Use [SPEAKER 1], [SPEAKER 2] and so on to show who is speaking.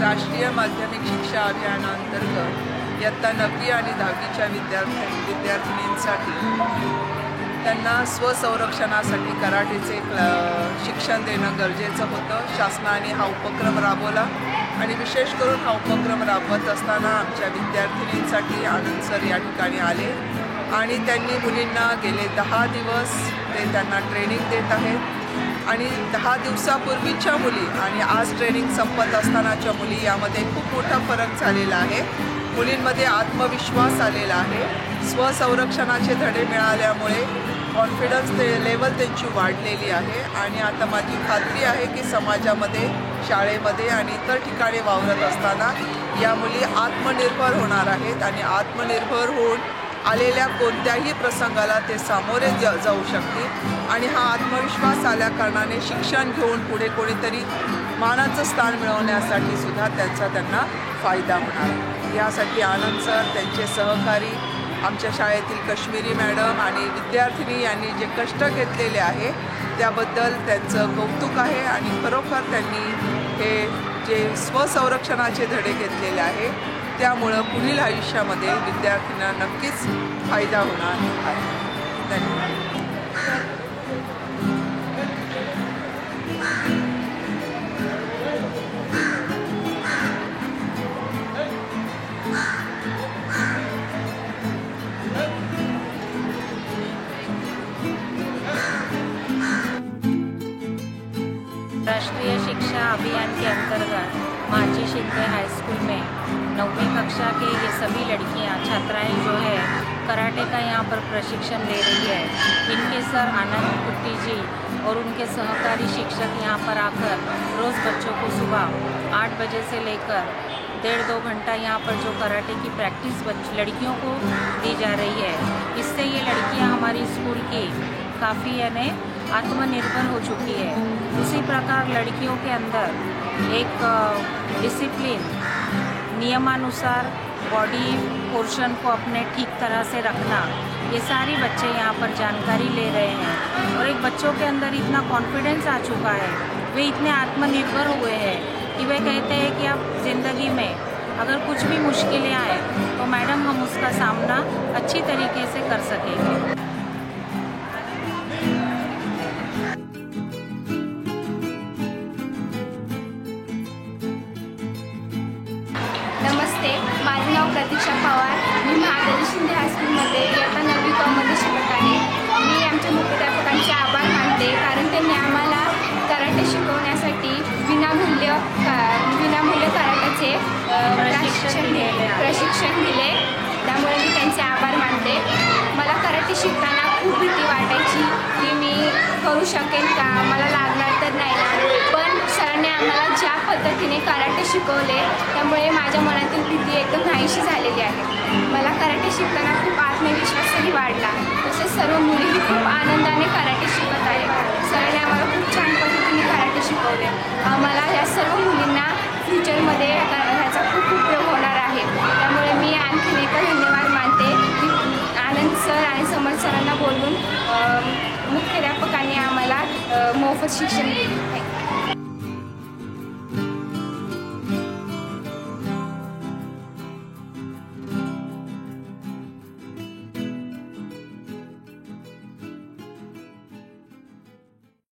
[SPEAKER 1] राष्ट्रीय माध्यमिक शिक्षा अभियानाअंतर्गत इयत्ता 9वी आणि 10वीच्या विद्यार्थिनींसाठी त्यांना स्वसंरक्षणासाठी कराटेचे शिक्षण देणं गरजेचं होतं। शासनाने हा उपक्रम राबवला आणि विशेष करून हा उपक्रम राबवत असताना आमच्या विद्यार्थिनींसाठी आनंद सर या ठिकाणी आले आणि त्यांनी मुलींना गेले 10 दिवस ते त्यांना ट्रेनिंग देत आहेत आणि 10 दिवसापूर्वीच्या मुली आणि आज ट्रेनिंग संपत असतानाच्या मुली यामध्ये खूप मोठा फरक झालेला आहे। मुलींमध्ये आत्मविश्वास आलेला आहे, स्वसंरक्षणाचे धडे मिळाल्यामुळे कॉन्फिडन्स लेवल त्यांची वाढलेली आहे आणि आता माझी खात्री आहे की समाजामध्ये, शाळेमध्ये आणि इतर ठिकाणी वावरत असताना या मुली आत्मनिर्भर होणार आहेत आणि आत्मनिर्भर होऊन आलेल्या कोणत्याही प्रसंगाला ते सामोरे जाऊ शकतील आणि हा आत्मविश्वास आल्या कारणाने शिक्षण घेऊन पुढे कोणीतरी मानाचं स्थान मिळवण्यासाठी सुद्धा त्यांना फायदा होणार। यासाठी आनंद सर, त्यांचे सहकारी, आमच्या शाळेतील कश्मीरी मॅडम आणि विद्यार्थिनी यांनी जे कष्ट घेतलेले आहे त्याबद्दल त्यांचं कौतुक आहे आणि खरोखर त्यांनी हे जे स्वसंरक्षणाचे धडे घेतलेले आहे त्यामुळं पुढील आयुष्यामध्ये विद्यार्थ्यांना नक्कीच फायदा होणार आहे। धन्यवाद।
[SPEAKER 2] राष्ट्रीय शिक्षा अभियान के अंतर्गत माची शिंदे हाई स्कूल में 9वीं कक्षा के ये सभी लड़कियां छात्राएं जो है कराटे का यहाँ पर प्रशिक्षण ले रही है। इनके सर आनंद कुट्टी जी और उनके सहकारी शिक्षक यहाँ पर आकर रोज़ बच्चों को सुबह 8 बजे से लेकर 1.5-2 घंटा यहाँ पर जो कराटे की प्रैक्टिस लड़कियों को दी जा रही है। इससे ये लड़कियाँ हमारी स्कूल की काफ़ी यानी आत्मनिर्भर हो चुकी है। उसी प्रकार लड़कियों के अंदर एक डिसिप्लिन, नियमानुसार बॉडी पोर्शन को अपने ठीक तरह से रखना, ये सारी बच्चे यहाँ पर जानकारी ले रहे हैं और एक बच्चों के अंदर इतना कॉन्फिडेंस आ चुका है, वे इतने आत्मनिर्भर हुए हैं कि वे कहते हैं कि अब ज़िंदगी में अगर कुछ भी मुश्किलें आए तो मैडम हम उसका सामना अच्छी तरीके से कर सकेंगे।
[SPEAKER 3] नमस्ते, माझे नाव प्रतीक्षा पवार। मी महादेवी शिंदे हायस्कूलमध्ये इयत्ता 9वी क मध्ये शिकत आहे। मी आमच्या मुख्याध्यापकांचे आभार मानते कारण त्यांनी आम्हाला कराटे शिकवण्यासाठी विनामूल्य कराट्याचे प्रशिक्षण दिले, त्यामुळे मी त्यांचे आभार मानते। मला कराटे शिकताना खूप भीती वाटायची की मी करू शकेन का, मला लागणार तर नाही, पण सरांनी आम्हाला ज्या पद्धतीने कराटे शिकवले त्यामुळे माझ्या मनातील भीती एकदम नाहीशी झालेली आहे। मला कराटे शिकताना खूप आत्मविश्वासही वाढला, तसेच सर्व मुलीही खूप आनंदाने कराटे शिकत आहेत। सरांनी आम्हाला खूप छान पद्धतीने कराटे शिकवले। आम्हाला या सर्व मुलींना फ्युचरमध्ये ह्याचा खूप उपयोग होणार आहे, त्यामुळे मी आणखीन एकदा धन्यवाद मानते की आनंद सर आणि समर्थ सरांना बोलवून मुख्याध्यापकांनी आम्हाला मोफत शिक्षण दिले।